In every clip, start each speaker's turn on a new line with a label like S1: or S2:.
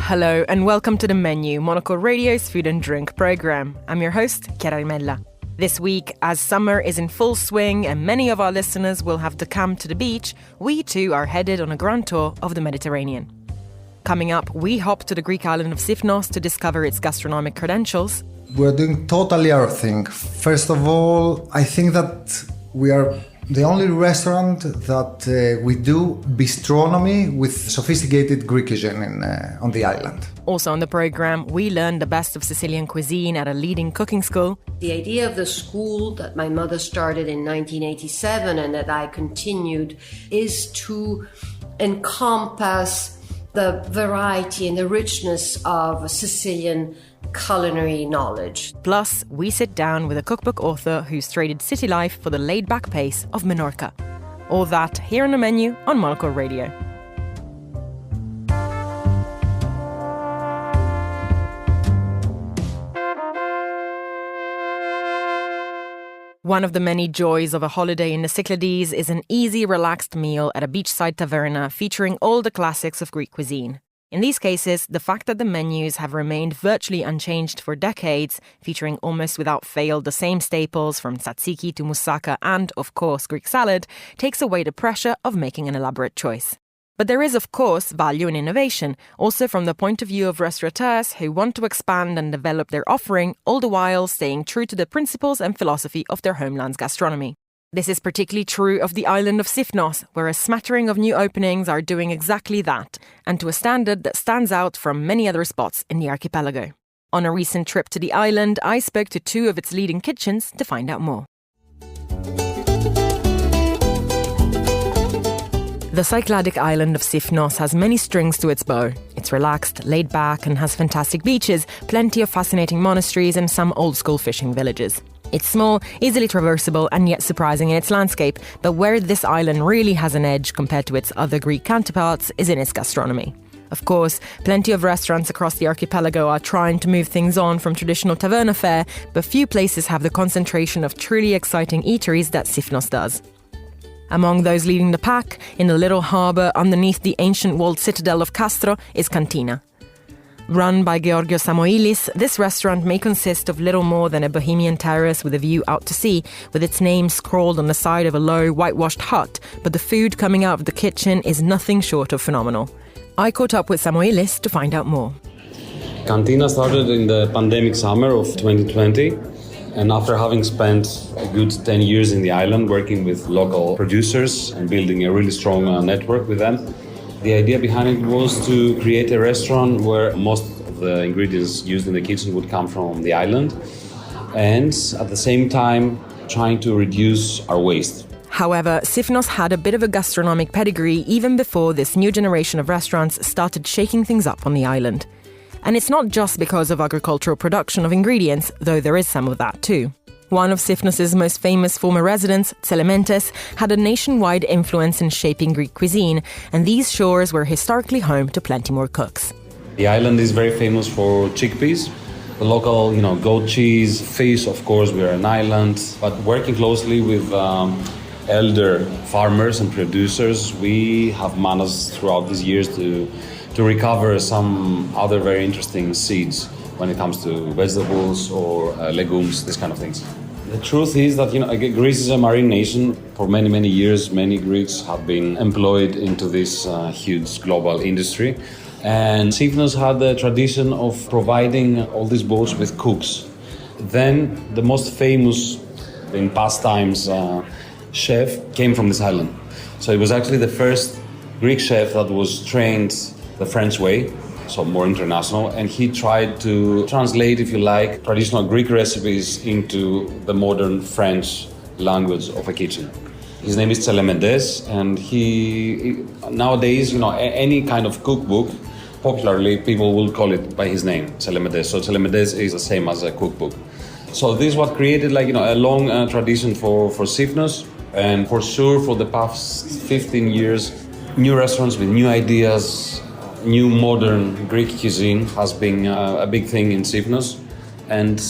S1: Hello and welcome to The Menu, Monocle Radio's food and drink program. I'm your host, Chiara Rimella. This week, as summer is in full swing and many of our listeners will have to come to the beach, we too are headed on a grand tour of the Mediterranean. Coming up, we hop to the Greek island of Sifnos to discover its gastronomic credentials.
S2: We're doing totally our thing. First of all, I think that we are the only restaurant that we do bistronomy with sophisticated Greek cuisine on the island.
S1: Also on the program, we learned the best of Sicilian cuisine at a leading cooking school.
S3: The idea of the school that my mother started in 1987 and that I continued is to encompass the variety and the richness of Sicilian culinary knowledge.
S1: Plus, we sit down with a cookbook author who's traded city life for the laid-back pace of Menorca. All that here on The Menu on Monocle Radio. One of the many joys of a holiday in the Cyclades is an easy, relaxed meal at a beachside taverna featuring all the classics of Greek cuisine. In these cases, the fact that the menus have remained virtually unchanged for decades, featuring almost without fail the same staples from tzatziki to moussaka and, of course, Greek salad, takes away the pressure of making an elaborate choice. But there is, of course, value in innovation, also from the point of view of restaurateurs who want to expand and develop their offering, all the while staying true to the principles and philosophy of their homeland's gastronomy. This is particularly true of the island of Sifnos, where a smattering of new openings are doing exactly that, and to a standard that stands out from many other spots in the archipelago. On a recent trip to the island, I spoke to two of its leading kitchens to find out more. The Cycladic island of Sifnos has many strings to its bow. It's relaxed, laid back, and has fantastic beaches, plenty of fascinating monasteries, and some old-school fishing villages. It's small, easily traversable, and yet surprising in its landscape, but where this island really has an edge compared to its other Greek counterparts is in its gastronomy. Of course, plenty of restaurants across the archipelago are trying to move things on from traditional taverna fare, but few places have the concentration of truly exciting eateries that Sifnos does. Among those leading the pack, in the little harbour underneath the ancient walled citadel of Castro, is Cantina. Run by Georgios Samoilis, this restaurant may consist of little more than a bohemian terrace with a view out to sea, with its name scrawled on the side of a low, whitewashed hut, but the food coming out of the kitchen is nothing short of phenomenal. I caught up with Samoilis to find out more.
S4: Cantina started in the pandemic summer of 2020, and after having spent a good 10 years in the island working with local producers and building a really strong network with them, the idea behind it was to create a restaurant where most of the ingredients used in the kitchen would come from the island, and at the same time trying to reduce our waste.
S1: However, Sifnos had a bit of a gastronomic pedigree even before this new generation of restaurants started shaking things up on the island. And it's not just because of agricultural production of ingredients, though there is some of that too. One of Sifnos' most famous former residents, Tselementes, had a nationwide influence in shaping Greek cuisine, and these shores were historically home to plenty more cooks.
S4: The island is very famous for chickpeas, the local, goat cheese, fish, of course, we are an island, but working closely with elder farmers and producers, we have managed throughout these years to recover some other very interesting seeds when it comes to vegetables or legumes, this kind of things. The truth is that Greece is a marine nation. For many, many years, many Greeks have been employed into this huge global industry. And Sifnos had the tradition of providing all these boats with cooks. Then the most famous in past times chef came from this island. So it was actually the first Greek chef that was trained the French way, so more international, and he tried to translate, if you like, traditional Greek recipes into the modern French language of a kitchen. His name is Tselementes, and he nowadays, any kind of cookbook, popularly people will call it by his name, Tselementes. So Tselementes is the same as a cookbook. So this is what created a long tradition for Sifnos, and for sure for the past 15 years, new restaurants with new ideas, new modern Greek cuisine has been a big thing in Sifnos. And,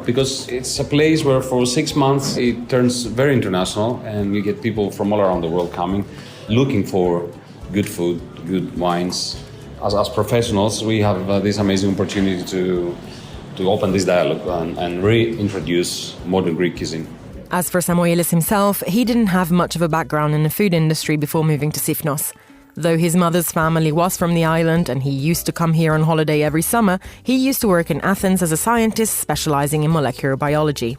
S4: because it's a place where for 6 months it turns very international and you get people from all around the world coming, looking for good food, good wines, as professionals, we have this amazing opportunity to open this dialogue and reintroduce modern Greek cuisine.
S1: As for Samoilis himself, he didn't have much of a background in the food industry before moving to Sifnos. Though his mother's family was from the island and he used to come here on holiday every summer, he used to work in Athens as a scientist specializing in molecular biology.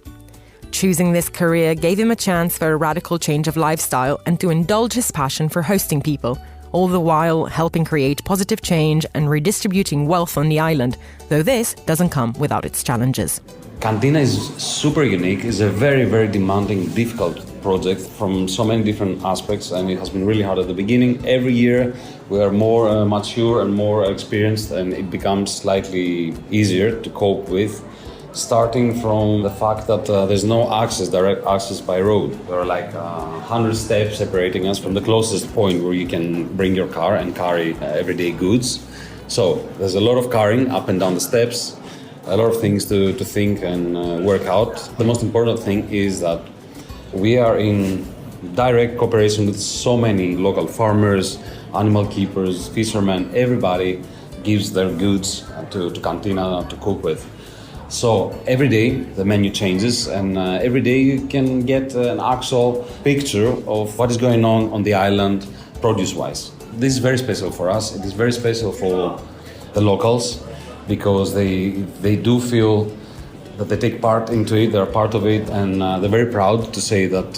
S1: Choosing this career gave him a chance for a radical change of lifestyle and to indulge his passion for hosting people, all the while helping create positive change and redistributing wealth on the island, though this doesn't come without its challenges.
S4: Cantina is super unique. It's a very, very demanding, difficult project from so many different aspects, and it has been really hard at the beginning. Every year we are more mature and more experienced, and it becomes slightly easier to cope with. Starting from the fact that there's no direct access by road. There are like 100 steps separating us from the closest point where you can bring your car and carry everyday goods. So there's a lot of carrying up and down the steps, a lot of things to think and work out. The most important thing is that we are in direct cooperation with so many local farmers, animal keepers, fishermen. Everybody gives their goods to Cantina to cook with. So every day the menu changes, and every day you can get an actual picture of what is going on the island produce-wise. This is very special for us. It is very special for the locals because they do feel that they take part into it, they're part of it, and they're very proud to say that,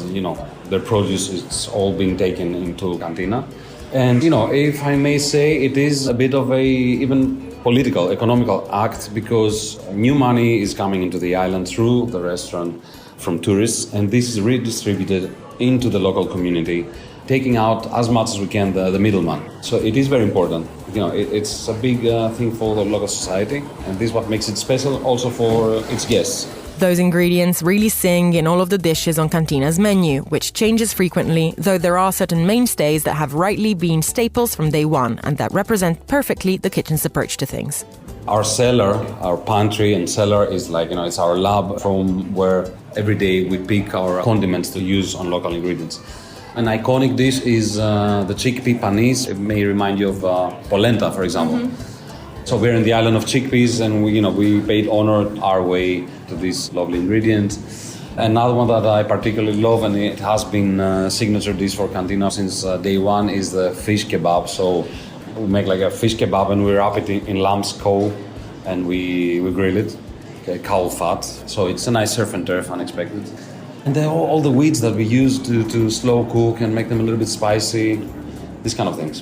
S4: their produce is all being taken into Cantina. And, if I may say, it is a bit of a even political, economical act because new money is coming into the island through the restaurant from tourists, and this is redistributed into the local community, taking out as much as we can the middleman. So it is very important. It's a big thing for the local society, and this is what makes it special also for its guests.
S1: Those ingredients really sing in all of the dishes on Cantina's menu, which changes frequently, though there are certain mainstays that have rightly been staples from day one and that represent perfectly the kitchen's approach to things.
S4: Our cellar, our pantry and cellar is like, it's our lab from where every day we pick our condiments to use on local ingredients. An iconic dish is the chickpea panis. It may remind you of polenta, for example. Mm-hmm. So we're in the island of chickpeas, and we paid honor our way to this lovely ingredient. Another one that I particularly love, and it has been a signature dish for Cantina since day one, is the fish kebab. So we make like a fish kebab, and we wrap it in lamb's caul, and we grill it, caul fat. So it's a nice surf and turf, unexpected. And then all the weeds that we use to slow cook and make them a little bit spicy, these kind of things.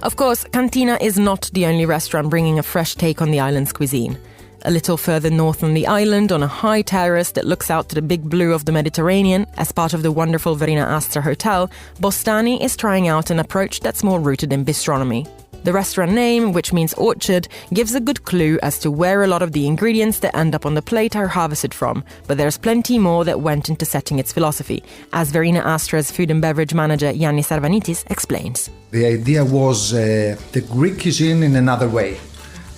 S1: Of course, Cantina is not the only restaurant bringing a fresh take on the island's cuisine. A little further north on the island, on a high terrace that looks out to the big blue of the Mediterranean, as part of the wonderful Verina Astra Hotel, Bostani is trying out an approach that's more rooted in bistronomy. The restaurant name, which means orchard, gives a good clue as to where a lot of the ingredients that end up on the plate are harvested from, but there's plenty more that went into setting its philosophy, as Verina Astra's food and beverage manager Yannis Arvanitis explains.
S2: The idea was the Greek cuisine in another way,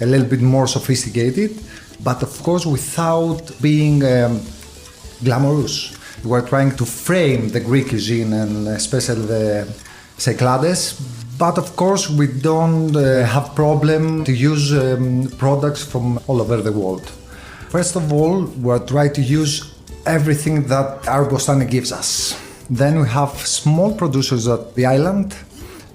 S2: a little bit more sophisticated, but of course without being glamorous. We were trying to frame the Greek cuisine and especially the Cyclades. But of course, we don't have problem to use products from all over the world. First of all, we're trying to use everything that our Bostani gives us. Then we have small producers at the island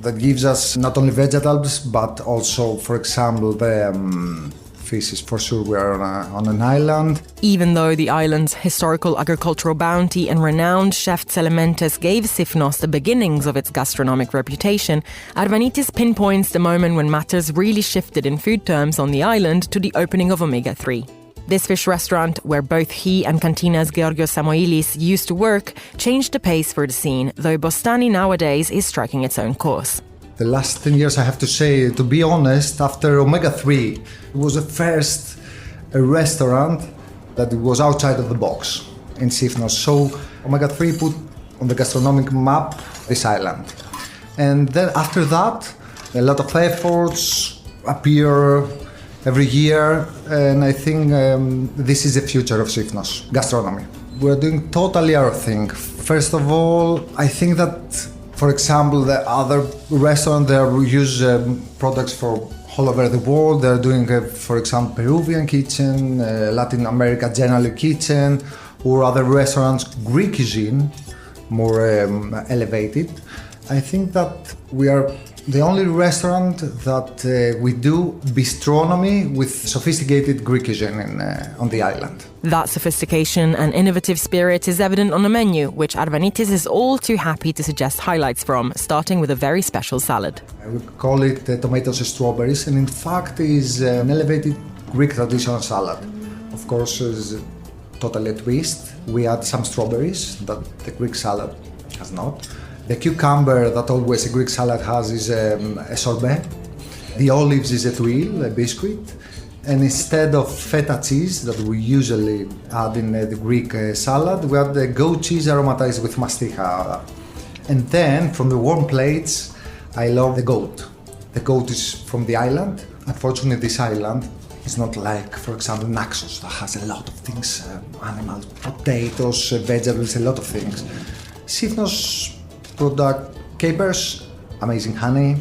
S2: that gives us not only vegetables, but also, for example, the fishes. For sure, we are on an island.
S1: Even though the island's historical agricultural bounty and renowned chef Tselementes gave Sifnos the beginnings of its gastronomic reputation, Arvanitis pinpoints the moment when matters really shifted in food terms on the island to the opening of Omega 3. This fish restaurant, where both he and Cantina's Georgios Samoilis used to work, changed the pace for the scene, though Bostani nowadays is striking its own course.
S2: The last 10 years, I have to say, to be honest, after Omega 3, it was the first restaurant that was outside of the box in Sifnos. So Omega 3 put on the gastronomic map this island. And then after that, a lot of efforts appear every year, and I think this is the future of Sifnos gastronomy. We're doing totally our thing. First of all, I think that, for example, the other restaurants, they use products for all over the world. They're doing, for example, Peruvian kitchen, Latin America generally kitchen, or other restaurants, Greek cuisine, more elevated. I think that we are the only restaurant that we do bistronomy with sophisticated Greek cuisine on the island.
S1: That sophistication and innovative spirit is evident on the menu, which Arvanitis is all too happy to suggest highlights from, starting with a very special salad.
S2: We call it tomatoes and strawberries, and in fact is an elevated Greek traditional salad. Of course, it's totally a twist. We add some strawberries that the Greek salad has not. The cucumber that always a Greek salad has is a sorbet. The olives is a tuile, a biscuit. And instead of feta cheese that we usually add in the Greek salad, we add the goat cheese aromatized with masticha. And then from the warm plates, I love the goat. The goat is from the island. Unfortunately, this island is not like, for example, Naxos that has a lot of things, animals, potatoes, vegetables, a lot of things. Sifnos product, capers, amazing honey,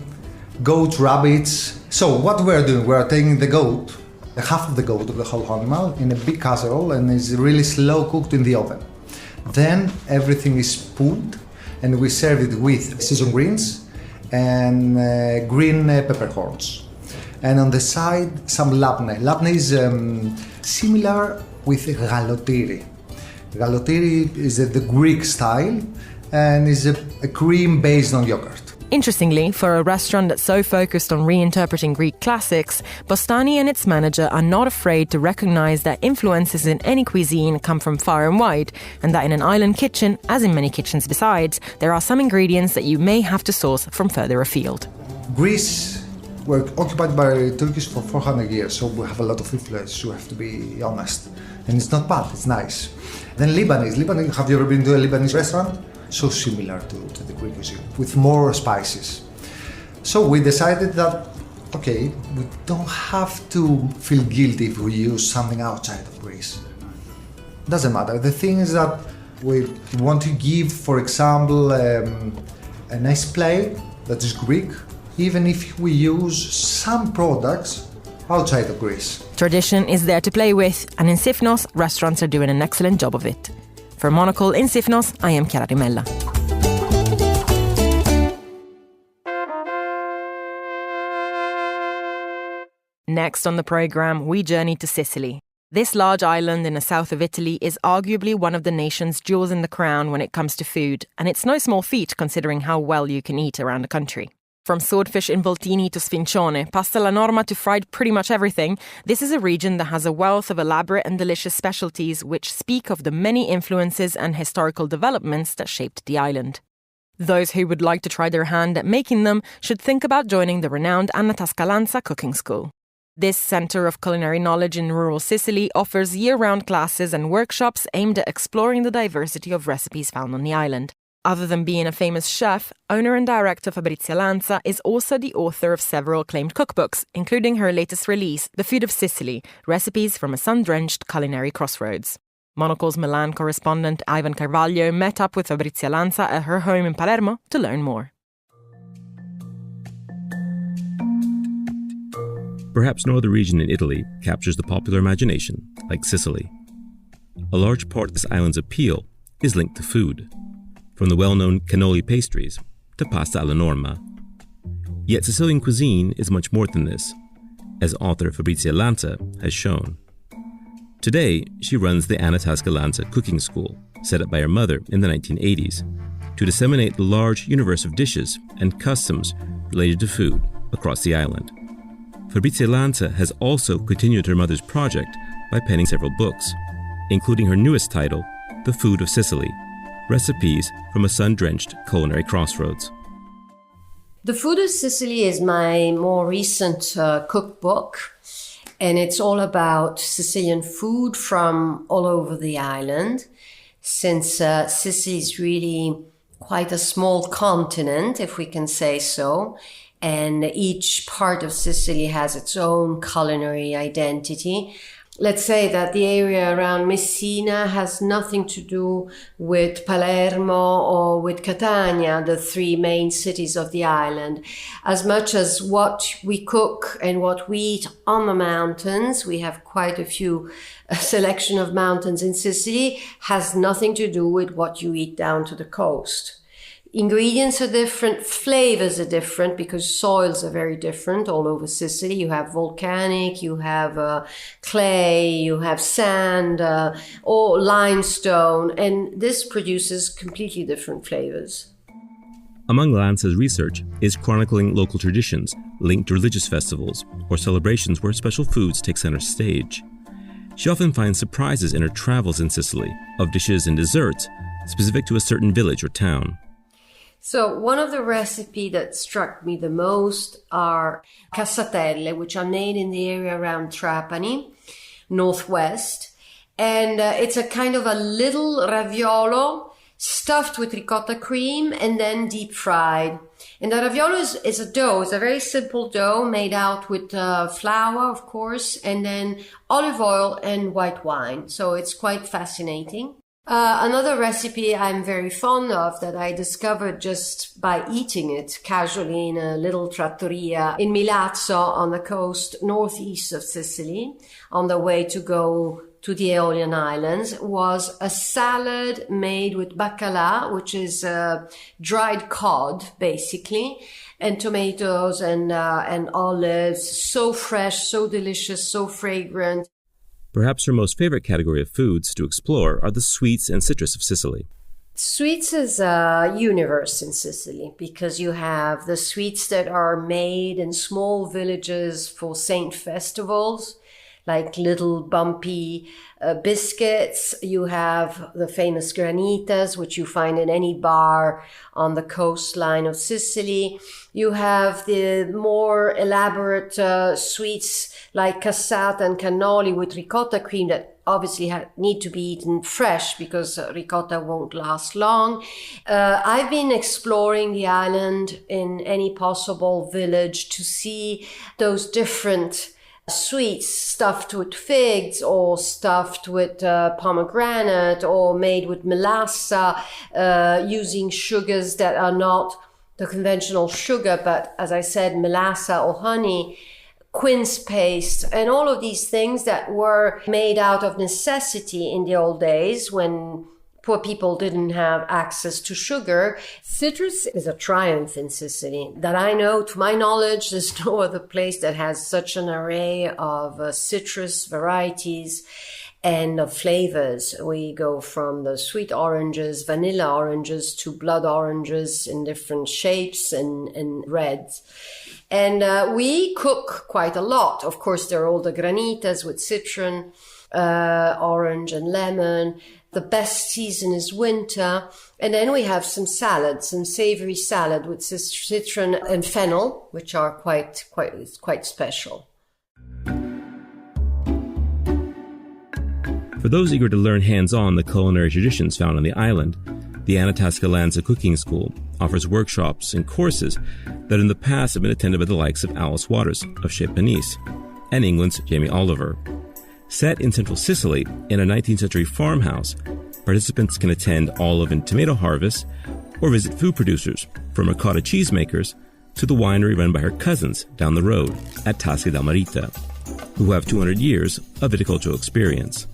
S2: goat, rabbits. So what we're doing, we're taking the goat, half of the goat of the whole animal in a big casserole, and it's really slow cooked in the oven. Then everything is pulled and we serve it with seasoned greens and green peppercorns. And on the side, some labne. Labne is similar with galotiri. Galotiri is the Greek style and is a cream based on yogurt.
S1: Interestingly, for a restaurant that's so focused on reinterpreting Greek classics, Bostani and its manager are not afraid to recognize that influences in any cuisine come from far and wide, and that in an island kitchen, as in many kitchens besides, there are some ingredients that you may have to source from further afield.
S2: Greece were occupied by Turkish for 400 years, so we have a lot of influence, you have to be honest. And it's not bad, it's nice. Then Lebanese, have you ever been to a Lebanese restaurant? So similar to the Greek cuisine, with more spices. So we decided that, okay, we don't have to feel guilty if we use something outside of Greece. Doesn't matter. The thing is that we want to give, for example, a nice plate that is Greek, even if we use some products outside of Greece.
S1: Tradition is there to play with, and in Sifnos, restaurants are doing an excellent job of it. For Monocle in Sifnos, I am Chiara Rimella. Next on the programme, we journey to Sicily. This large island in the south of Italy is arguably one of the nation's jewels in the crown when it comes to food, and it's no small feat considering how well you can eat around the country. From swordfish involtini to sfincione, pasta alla norma to fried pretty much everything, this is a region that has a wealth of elaborate and delicious specialties which speak of the many influences and historical developments that shaped the island. Those who would like to try their hand at making them should think about joining the renowned Anna Tasca Lanza cooking school. This centre of culinary knowledge in rural Sicily offers year-round classes and workshops aimed at exploring the diversity of recipes found on the island. Other than being a famous chef, owner and director Fabrizia Lanza is also the author of several acclaimed cookbooks, including her latest release, The Food of Sicily, Recipes from a Sun-Drenched Culinary Crossroads. Monocle's Milan correspondent Ivan Carvalho met up with Fabrizia Lanza at her home in Palermo to learn more.
S5: Perhaps no other region in Italy captures the popular imagination like Sicily. A large part of this island's appeal is linked to food, from the well-known cannoli pastries to pasta alla norma. Yet Sicilian cuisine is much more than this, as author Fabrizia Lanza has shown. Today, she runs the Anna Tasca Lanza cooking school, set up by her mother in the 1980s, to disseminate the large universe of dishes and customs related to food across the island. Fabrizia Lanza has also continued her mother's project by penning several books, including her newest title, The Food of Sicily, Recipes from a Sun-Drenched Culinary Crossroads.
S3: The Food of Sicily is my more recent cookbook, and it's all about Sicilian food from all over the island, since Sicily is really quite a small continent, if we can say so, and each part of Sicily has its own culinary identity. let's say that the area around Messina has nothing to do with Palermo or with Catania, the three main cities of the island. As much as what we cook and what we eat on the mountains, we have quite a selection of mountains in Sicily, has nothing to do with what you eat down to the coast. Ingredients are different, flavors are different because soils are very different all over Sicily. You have volcanic, you have clay, you have sand, or limestone, and this produces completely different flavors.
S5: Among Lanza's research is chronicling local traditions linked to religious festivals or celebrations where special foods take center stage. She often finds surprises in her travels in Sicily of dishes and desserts specific to a certain village or town.
S3: So one of the recipes that struck me the most are cassatelle, which are made in the area around Trapani, northwest. And it's a kind of a little raviolo stuffed with ricotta cream and then deep fried. And the raviolo is a dough. It's a very simple dough made out with flour, of course, and then olive oil and white wine. So it's quite fascinating. Another recipe I'm very fond of that I discovered just by eating it casually in a little trattoria in Milazzo on the coast northeast of Sicily on the way to go to the Aeolian Islands was a salad made with bacala, which is dried cod basically, and tomatoes and olives. So fresh, so delicious, so fragrant.
S5: Perhaps her most favorite category of foods to explore are the sweets and citrus of Sicily.
S3: Sweets is a universe in Sicily because you have the sweets that are made in small villages for saint festivals, like little bumpy biscuits. You have the famous granitas, which you find in any bar on the coastline of Sicily. You have the more elaborate sweets like cassata and cannoli with ricotta cream that obviously need to be eaten fresh because ricotta won't last long. I've been exploring the island in any possible village to see those different sweets stuffed with figs or stuffed with pomegranate or made with melassa, using sugars that are not the conventional sugar, but as I said, melassa or honey, quince paste, and all of these things that were made out of necessity in the old days when poor people didn't have access to sugar. Citrus is a triumph in Sicily. That I know, to my knowledge, there's no other place that has such an array of citrus varieties and of flavors. We go from the sweet oranges, vanilla oranges, to blood oranges in different shapes and reds. And we cook quite a lot. Of course, there are all the granitas with citron, orange and lemon. The best season is winter. And then we have some salads, some savory salad with citron and fennel, which are quite special.
S5: For those eager to learn hands-on the culinary traditions found on the island, the Anna Tasca Lanza Cooking School offers workshops and courses that in the past have been attended by the likes of Alice Waters of Chez Panisse and England's Jamie Oliver. Set in central Sicily in a 19th century farmhouse, participants can attend olive and tomato harvests or visit food producers from ricotta cheesemakers to the winery run by her cousins down the road at Tasca del Marita, who have 200 years of viticultural experience.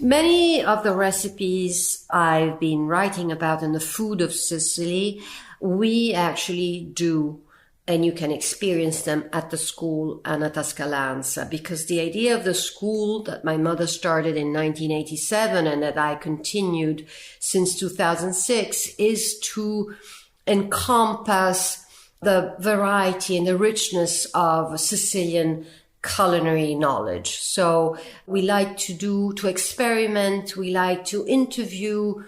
S3: Many of the recipes I've been writing about in the food of Sicily, we actually do, and you can experience them at the school Anna Tasca Lanza, because the idea of the school that my mother started in 1987 and that I continued since 2006 is to encompass the variety and the richness of Sicilian culinary knowledge. So we like to experiment, we like to interview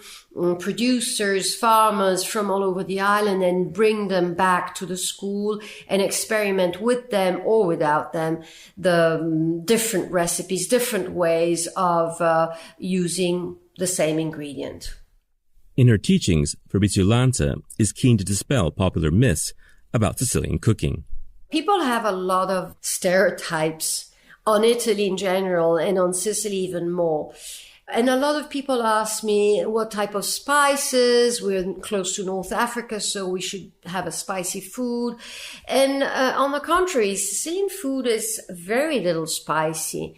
S3: producers, farmers from all over the island and bring them back to the school and experiment with them or without them, the different recipes, different ways of using the same ingredient.
S5: In her teachings, Fabrizia Lanza is keen to dispel popular myths about Sicilian cooking.
S3: People have a lot of stereotypes on Italy in general and on Sicily even more. And a lot of people ask me what type of spices. We're close to North Africa, so we should have a spicy food. And on the contrary, Sicilian food is very little spicy.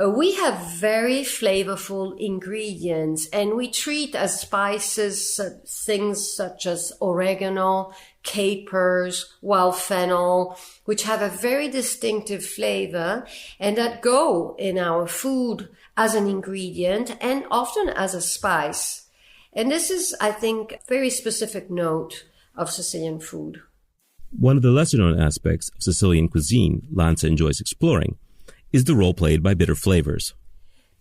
S3: We have very flavorful ingredients, and we treat as spices things such as oregano, capers, wild fennel, which have a very distinctive flavor and that go in our food as an ingredient and often as a spice. And this is, I think, a very specific note of Sicilian food.
S5: One of the lesser-known aspects of Sicilian cuisine Lanza enjoys exploring is the role played by bitter flavors.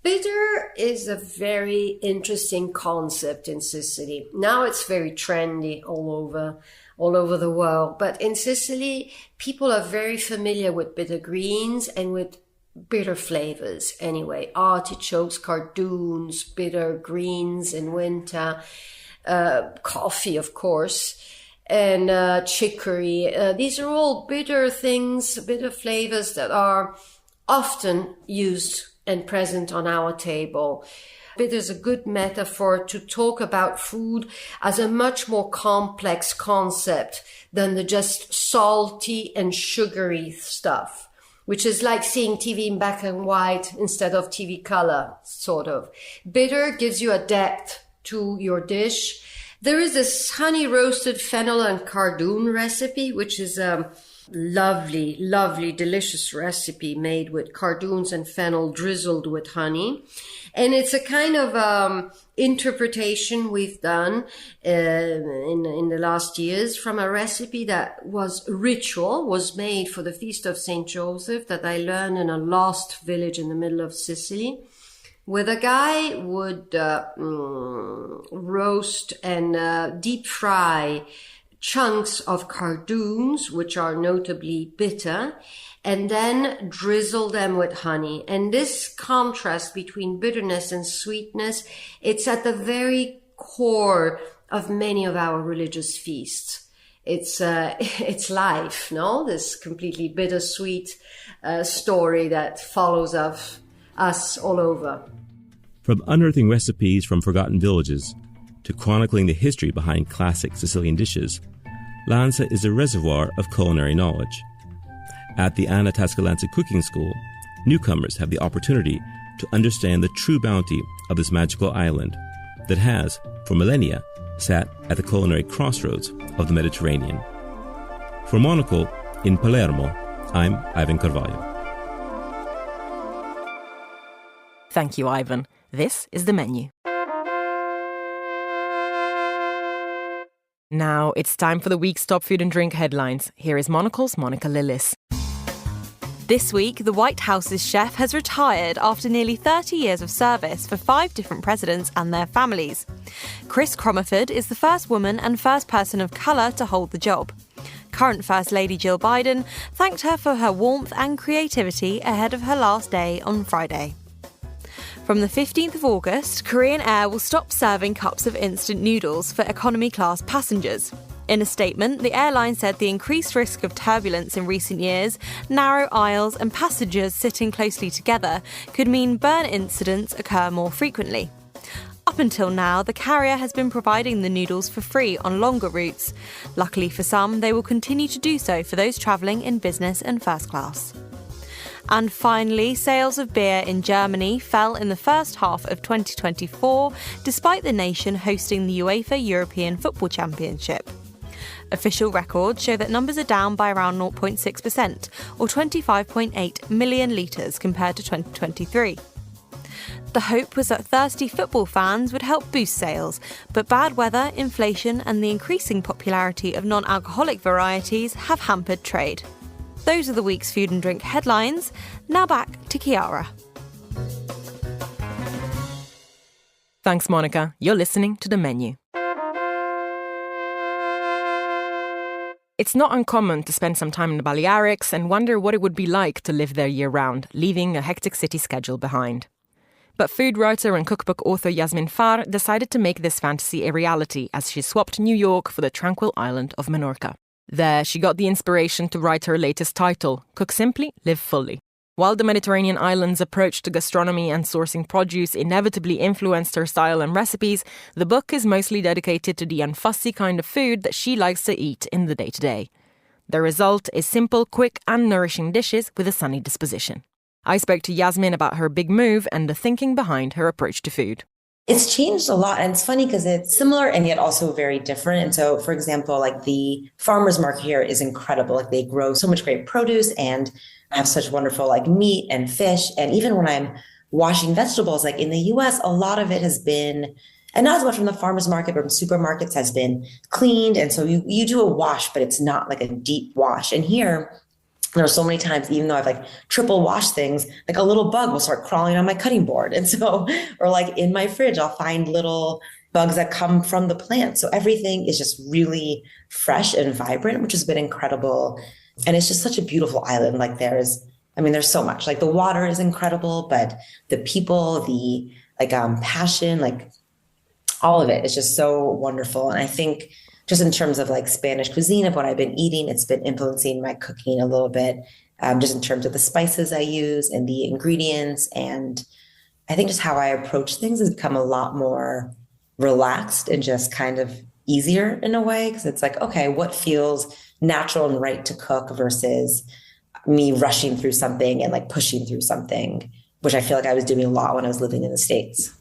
S3: Bitter is a very interesting concept in Sicily. Now it's very trendy all over the world. But in Sicily, people are very familiar with bitter greens and with bitter flavors anyway. Artichokes, cardoons, bitter greens in winter, coffee, of course, and chicory. These are all bitter things, bitter flavors that are often used and present on our table. Bitter is a good metaphor to talk about food as a much more complex concept than the just salty and sugary stuff, which is like seeing TV in black and white instead of TV color, sort of. Bitter gives you a depth to your dish. There is this honey roasted fennel and cardoon recipe, which is a lovely, lovely, delicious recipe made with cardoons and fennel drizzled with honey. And it's a kind of interpretation we've done in the last years from a recipe that was made for the Feast of St. Joseph that I learned in a lost village in the middle of Sicily, where the guy would roast and deep fry chunks of cardoons, which are notably bitter, and then drizzle them with honey. And this contrast between bitterness and sweetness, it's at the very core of many of our religious feasts. It's life, no? This completely bittersweet story that follows us all over.
S5: From unearthing recipes from forgotten villages to chronicling the history behind classic Sicilian dishes, Lanza is a reservoir of culinary knowledge. At the Anna Tasca Lanza Cooking School, newcomers have the opportunity to understand the true bounty of this magical island that has, for millennia, sat at the culinary crossroads of the Mediterranean. For Monocle, in Palermo, I'm Ivan Carvalho.
S1: Thank you, Ivan. This is the menu. Now it's time for the week's top food and drink headlines. Here is Monocle's Monica Lillis.
S6: This week, the White House's chef has retired after nearly 30 years of service for 5 different presidents and their families. Chris Crommerford is the first woman and first person of colour to hold the job. Current First Lady Jill Biden thanked her for her warmth and creativity ahead of her last day on Friday. From the 15th of August, Korean Air will stop serving cups of instant noodles for economy class passengers. In a statement, the airline said the increased risk of turbulence in recent years, narrow aisles and passengers sitting closely together could mean burn incidents occur more frequently. Up until now, the carrier has been providing the noodles for free on longer routes. Luckily for some, they will continue to do so for those travelling in business and first class. And finally, sales of beer in Germany fell in the first half of 2024, despite the nation hosting the UEFA European Football Championship. Official records show that numbers are down by around 0.6%, or 25.8 million litres compared to 2023. The hope was that thirsty football fans would help boost sales, but bad weather, inflation and the increasing popularity of non-alcoholic varieties have hampered trade. Those are the week's food and drink headlines. Now back to Chiara.
S1: Thanks, Monica. You're listening to The Menu. It's not uncommon to spend some time in the Balearics and wonder what it would be like to live there year-round, leaving a hectic city schedule behind. But food writer and cookbook author Yasmin Fahr decided to make this fantasy a reality as she swapped New York for the tranquil island of Menorca. There, she got the inspiration to write her latest title, Cook Simply, Live Fully. While the Mediterranean islands' approach to gastronomy and sourcing produce inevitably influenced her style and recipes, the book is mostly dedicated to the unfussy kind of food that she likes to eat in the day-to-day. The result is simple, quick and nourishing dishes with a sunny disposition. I spoke to Yasmin about her big move and the thinking behind her approach to food.
S7: It's changed a lot, and it's funny because it's similar and yet also very different. And so, for example, like the farmers market here is incredible. Like they grow so much great produce and have such wonderful like meat and fish. And even when I'm washing vegetables, like in the US, a lot of it has been, and not as much from the farmers market, but from supermarkets, has been cleaned. And so you do a wash, but it's not like a deep wash. And here, there are so many times, even though I've like triple washed things, like a little bug will start crawling on my cutting board. And so, or like in my fridge, I'll find little bugs that come from the plant. So everything is just really fresh and vibrant, which has been incredible. And it's just such a beautiful island. Like there's so much, like the water is incredible, but the people, the passion, like all of it is just so wonderful. And I think just in terms of like Spanish cuisine of what I've been eating, it's been influencing my cooking a little bit, just in terms of the spices I use and the ingredients. And I think just how I approach things has become a lot more relaxed and just kind of easier in a way. Because it's like, okay, what feels natural and right to cook versus me rushing through something and like pushing through something, which I feel like I was doing a lot when I was living in the States.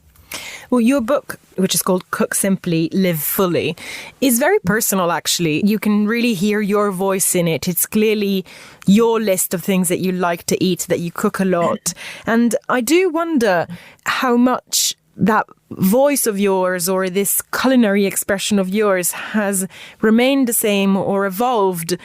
S1: Well, your book, which is called Cook Simply, Live Fully, is very personal, actually. You can really hear your voice in it. It's clearly your list of things that you like to eat, that you cook a lot. And I do wonder how much that voice of yours or this culinary expression of yours has remained the same or evolved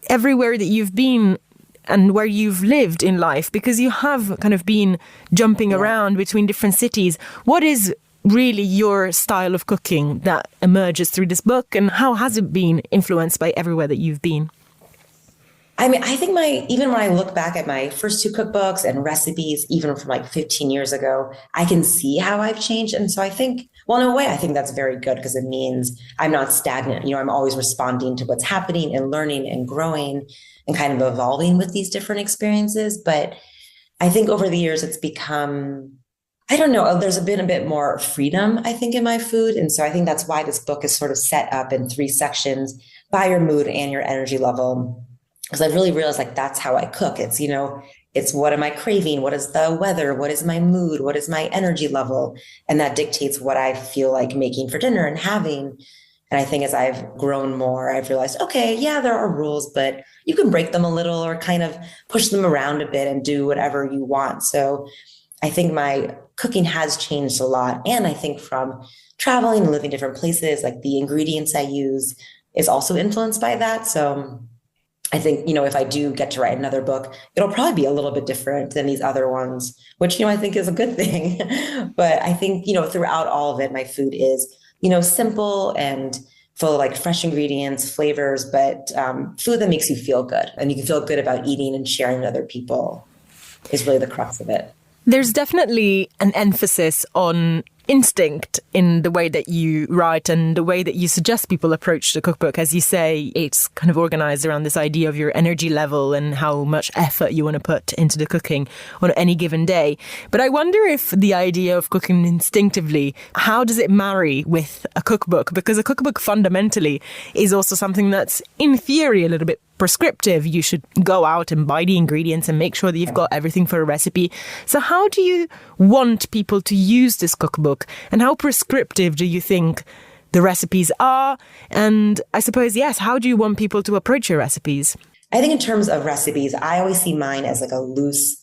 S1: everywhere that you've been and where you've lived in life, because you have kind of been jumping around between different cities. What is really your style of cooking that emerges through this book, and how has it been influenced by everywhere that you've been?
S7: I mean, I think even when I look back at my first two cookbooks and recipes, even from like 15 years ago, I can see how I've changed. And so I think, well, in a way, I think that's very good because it means I'm not stagnant. You know, I'm always responding to what's happening and learning and growing and kind of evolving with these different experiences. But I think over the years, it's become, I don't know, there's been a bit more freedom, I think, in my food. And so I think that's why this book is sort of set up in 3 sections by your mood and your energy level. Because I've really realized like that's how I cook. It's, you know, it's what am I craving? What is the weather? What is my mood? What is my energy level? And that dictates what I feel like making for dinner and having. And I think as I've grown more, I've realized, okay, yeah, there are rules, but you can break them a little or kind of push them around a bit and do whatever you want. So I think my cooking has changed a lot. And I think from traveling and living in different places, like the ingredients I use is also influenced by that. So I think, you know, if I do get to write another book, it'll probably be a little bit different than these other ones, which, you know, I think is a good thing. But I think, you know, throughout all of it, my food is, you know, simple and full of like fresh ingredients, flavors, but food that makes you feel good. And you can feel good about eating and sharing with other people is really the crux of it.
S1: There's definitely an emphasis on instinct in the way that you write and the way that you suggest people approach the cookbook. As you say, it's kind of organized around this idea of your energy level and how much effort you want to put into the cooking on any given day. But I wonder if the idea of cooking instinctively, how does it marry with a cookbook? Because a cookbook fundamentally is also something that's in theory a little bit prescriptive. You should go out and buy the ingredients and make sure that you've got everything for a recipe. So how do you want people to use this cookbook, and how prescriptive do you think the recipes are? And I suppose, yes, how do you want people to approach your recipes?
S7: I think in terms of recipes, I always see mine as like a loose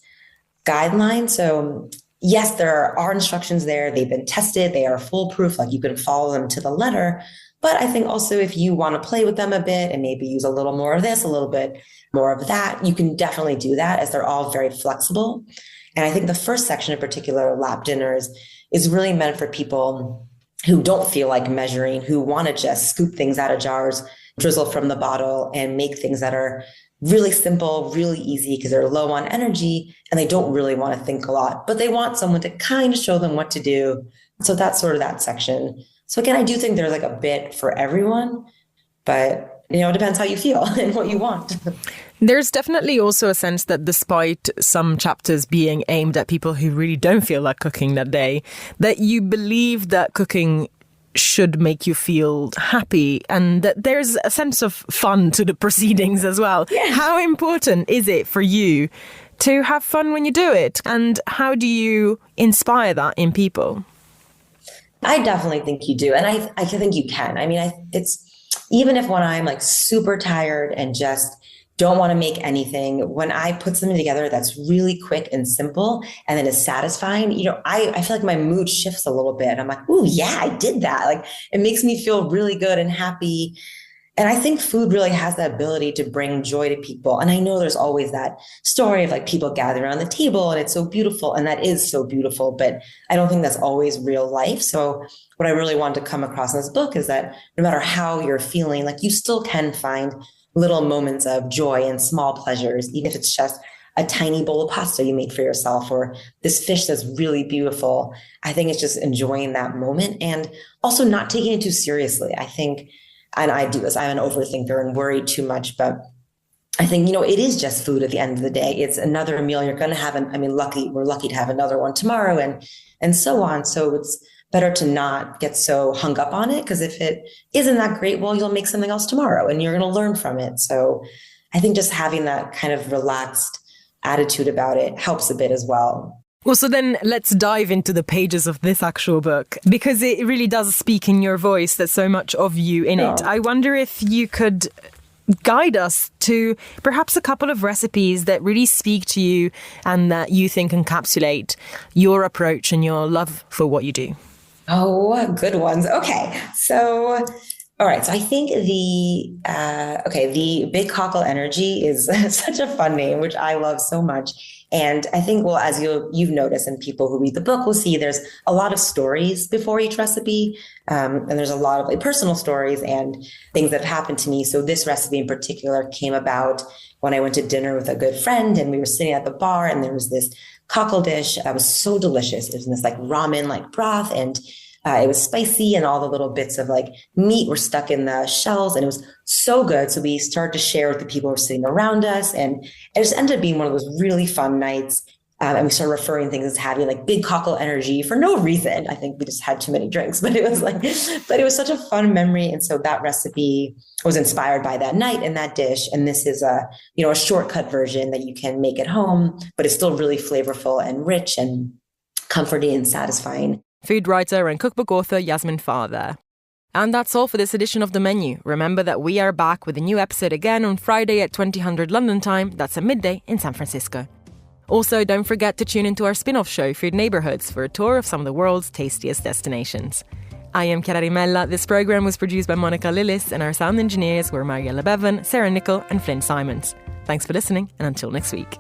S7: guideline. So yes, there are instructions there. They've been tested. They are foolproof. Like you can follow them to the letter. But I think also if you want to play with them a bit and maybe use a little more of this, a little bit more of that, you can definitely do that, as they're all very flexible. And I think the first section in particular, lap dinners, is really meant for people who don't feel like measuring, who want to just scoop things out of jars, drizzle from the bottle, and make things that are really simple, really easy because they're low on energy and they don't really want to think a lot, but they want someone to kind of show them what to do. So that's sort of that section. So again, I do think there's like a bit for everyone, but you know, it depends how you feel and what you want.
S1: There's definitely also a sense that despite some chapters being aimed at people who really don't feel like cooking that day, that you believe that cooking should make you feel happy and that there's a sense of fun to the proceedings as well.
S7: Yeah.
S1: How important is it for you to have fun when you do it? And how do you inspire that in people?
S7: I definitely think you do. And I think you can. I mean, it's even if when I'm like super tired and just don't want to make anything, when I put something together that's really quick and simple and then is satisfying, I feel like my mood shifts a little bit. I'm like, ooh, yeah, I did that. Like it makes me feel really good and happy. And I think food really has the ability to bring joy to people. And I know there's always that story of like people gathering around the table and it's so beautiful. And that is so beautiful, but I don't think that's always real life. So what I really wanted to come across in this book is that no matter how you're feeling, like you still can find little moments of joy and small pleasures, even if it's just a tiny bowl of pasta you made for yourself or this fish that's really beautiful. I think it's just enjoying that moment and also not taking it too seriously. I think, and I do this, I'm an overthinker and worry too much, but I think, it is just food at the end of the day. It's another meal you're going to have. We're lucky to have another one tomorrow and so on. So it's better to not get so hung up on it, because if it isn't that great, well, you'll make something else tomorrow and you're going to learn from it. So I think just having that kind of relaxed attitude about it helps a bit as well.
S1: Well, so then let's dive into the pages of this actual book, because it really does speak in your voice. There's so much of you in it. I wonder if you could guide us to perhaps a couple of recipes that really speak to you and that you think encapsulate your approach and your love for what you do.
S7: Oh, good ones. Okay. So, all right. So I think the Big Cockle Energy is such a fun name, which I love so much. And I think, well, as you've noticed, and people who read the book will see, there's a lot of stories before each recipe. And there's a lot of personal stories and things that have happened to me. So this recipe in particular came about when I went to dinner with a good friend and we were sitting at the bar and there was this cockle dish that was so delicious. It was in this ramen broth and it was spicy and all the little bits of meat were stuck in the shells and it was so good. So we started to share with the people who were sitting around us and it just ended up being one of those really fun nights. And we started referring things as having Big Cockle energy for no reason. I think we just had too many drinks, but it was such a fun memory. And so that recipe was inspired by that night and that dish. And this is a shortcut version that you can make at home, but it's still really flavorful and rich and comforting and satisfying.
S1: Food writer and cookbook author Yasmin Fahr there. And that's all for this edition of The Menu. Remember that we are back with a new episode again on Friday at 2000 London time. That's at midday in San Francisco. Also, don't forget to tune into our spin-off show, Food Neighborhoods, for a tour of some of the world's tastiest destinations. I am Chiara Rimella. This programme was produced by Monica Lillis, and our sound engineers were Mariella Bevan, Sarah Nicol and Flynn Simons. Thanks for listening, and until next week.